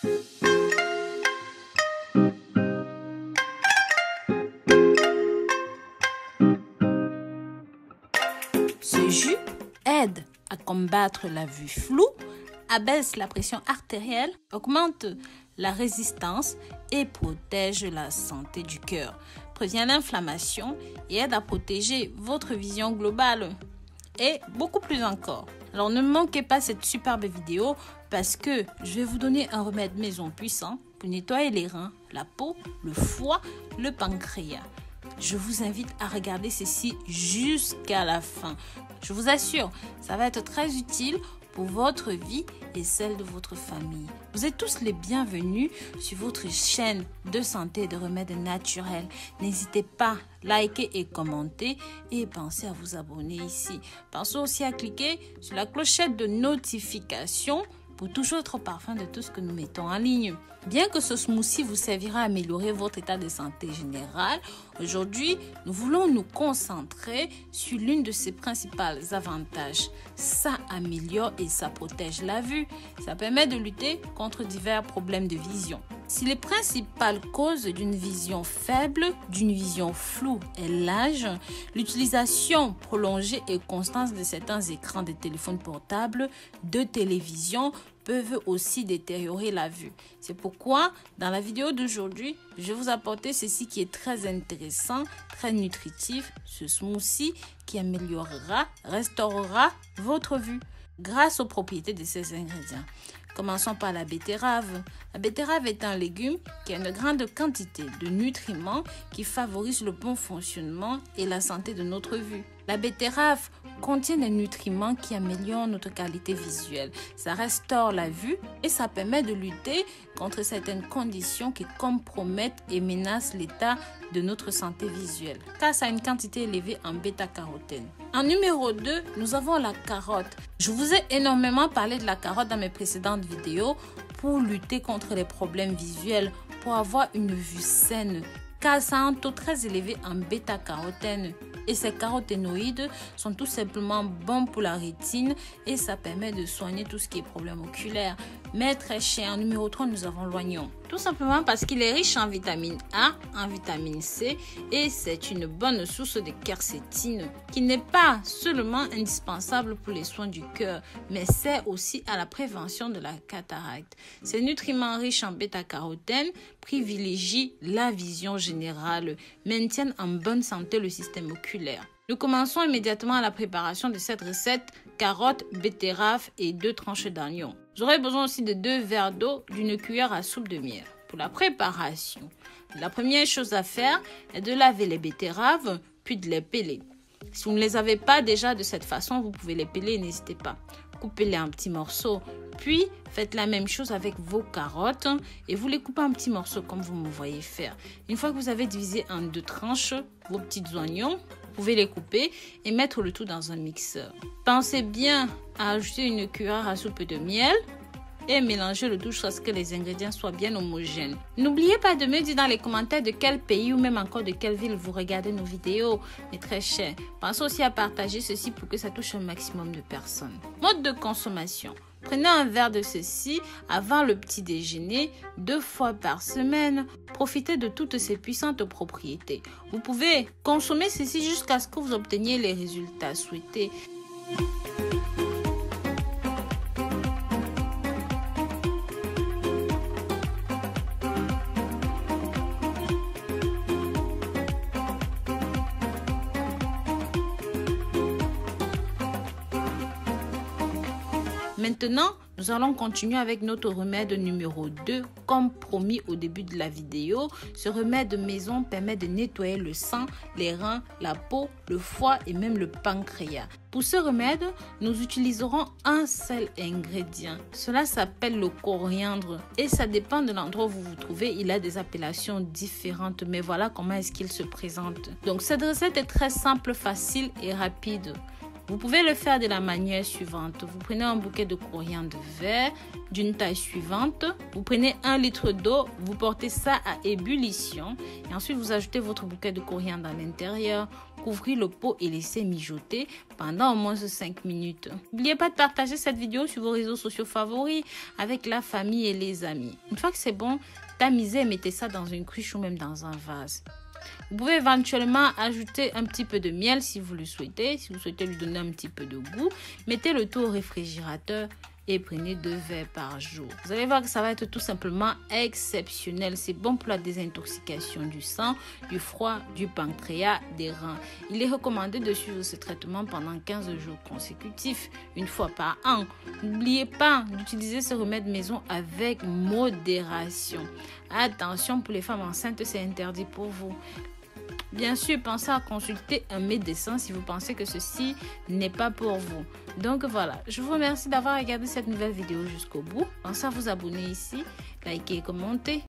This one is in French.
Ce jus aide à combattre la vue floue, abaisse la pression artérielle, augmente la résistance et protège la santé du cœur, prévient l'inflammation et aide à protéger votre vision globale et beaucoup plus encore. Alors ne manquez pas cette superbe vidéo parce que je vais vous donner un remède maison puissant pour nettoyer les reins, la peau, le foie, le pancréas. Je vous invite à regarder ceci jusqu'à la fin. Je vous assure, ça va être très utile pour votre vie et celle de votre famille. Vous êtes tous les bienvenus sur votre chaîne de santé et de remèdes naturels. N'hésitez pas à liker et commenter et pensez à vous abonner ici. Pensez aussi à cliquer sur la clochette de notification pour toujours être au parfum de tout ce que nous mettons en ligne. Bien que ce smoothie vous servira à améliorer votre état de santé général, aujourd'hui, nous voulons nous concentrer sur l'une de ses principaux avantages. Ça améliore et ça protège la vue. Ça permet de lutter contre divers problèmes de vision. Si les principales causes d'une vision faible, d'une vision floue est l'âge, l'utilisation prolongée et constante de certains écrans de téléphone portable, de télévision, peuvent aussi détériorer la vue. C'est pourquoi, dans la vidéo d'aujourd'hui, je vais vous apporter ceci qui est très intéressant, très nutritif, ce smoothie qui améliorera, restaurera votre vue grâce aux propriétés de ces ingrédients. Commençons par la betterave. La betterave est un légume qui a une grande quantité de nutriments qui favorisent le bon fonctionnement et la santé de notre vue. La betterave contient des nutriments qui améliorent notre qualité visuelle. Ça restaure la vue et ça permet de lutter contre certaines conditions qui compromettent et menacent l'état de notre santé visuelle, car ça a une quantité élevée en bêta-carotène. En numéro 2, nous avons la carotte. Je vous ai énormément parlé de la carotte dans mes précédentes vidéos pour lutter contre les problèmes visuels, pour avoir une vue saine, car ça a un taux très élevé en bêta-carotène. Et ces caroténoïdes sont tout simplement bons pour la rétine et ça permet de soigner tout ce qui est problème oculaire. Mais très cher, en numéro 3, nous avons l'oignon. Tout simplement parce qu'il est riche en vitamine A, en vitamine C et c'est une bonne source de quercétine qui n'est pas seulement indispensable pour les soins du cœur, mais sert aussi à la prévention de la cataracte. Ces nutriments riches en bêta-carotène privilégient la vision générale, maintiennent en bonne santé le système oculaire. Nous commençons immédiatement la préparation de cette recette: carottes, betterave et 2 tranches d'oignon. Vous aurez besoin aussi de 2 verres d'eau, d'une cuillère à soupe de miel. Pour la préparation, la première chose à faire est de laver les betteraves puis de les peler. Si vous ne les avez pas déjà de cette façon, vous pouvez les peler, n'hésitez pas. Coupez-les en petits morceaux, puis faites la même chose avec vos carottes et vous les coupez en petits morceaux comme vous me voyez faire. Une fois que vous avez divisé en 2 tranches vos petits oignons, vous pouvez les couper et mettre le tout dans un mixeur. Pensez bien à ajouter une cuillère à soupe de miel et mélanger le tout jusqu'à ce que les ingrédients soient bien homogènes. N'oubliez pas de me dire dans les commentaires de quel pays ou même encore de quelle ville vous regardez nos vidéos, mes très chers. Pensez aussi à partager ceci pour que ça touche un maximum de personnes. Mode de consommation. Prenez un verre de ceci avant le petit déjeuner 2 fois par semaine. Profitez de toutes ces puissantes propriétés. Vous pouvez consommer ceci jusqu'à ce que vous obteniez les résultats souhaités. Maintenant, nous allons continuer avec notre remède numéro 2. Comme promis au début de la vidéo, ce remède maison permet de nettoyer le sang, les reins, la peau, le foie et même le pancréas. Pour ce remède, nous utiliserons un seul ingrédient. Cela s'appelle le coriandre et ça dépend de l'endroit où vous vous trouvez. Il a des appellations différentes, mais voilà comment est-ce qu'il se présente. Donc cette recette est très simple, facile et rapide. Vous pouvez le faire de la manière suivante. Vous prenez un bouquet de coriandre vert d'une taille suivante. Vous prenez 1 litre d'eau, vous portez ça à ébullition et ensuite vous ajoutez votre bouquet de coriandre à l'intérieur. Couvrez le pot et laissez mijoter pendant au moins 5 minutes. N'oubliez pas de partager cette vidéo sur vos réseaux sociaux favoris avec la famille et les amis. Une fois que c'est bon, tamisez et mettez ça dans une cruche ou même dans un vase. Vous pouvez éventuellement ajouter un petit peu de miel si vous le souhaitez. Si vous souhaitez lui donner un petit peu de goût, mettez le tout au réfrigérateur et prenez 2 verres par jour. Vous allez voir que ça va être tout simplement exceptionnel. C'est bon pour la désintoxication du sang, du foie, du pancréas, des reins. Il est recommandé de suivre ce traitement pendant 15 jours consécutifs, une fois par an. N'oubliez pas d'utiliser ce remède maison avec modération. Attention, pour les femmes enceintes, c'est interdit pour vous. Bien sûr, pensez à consulter un médecin si vous pensez que ceci n'est pas pour vous. Donc voilà, je vous remercie d'avoir regardé cette nouvelle vidéo jusqu'au bout. Pensez à vous abonner ici, liker et commenter.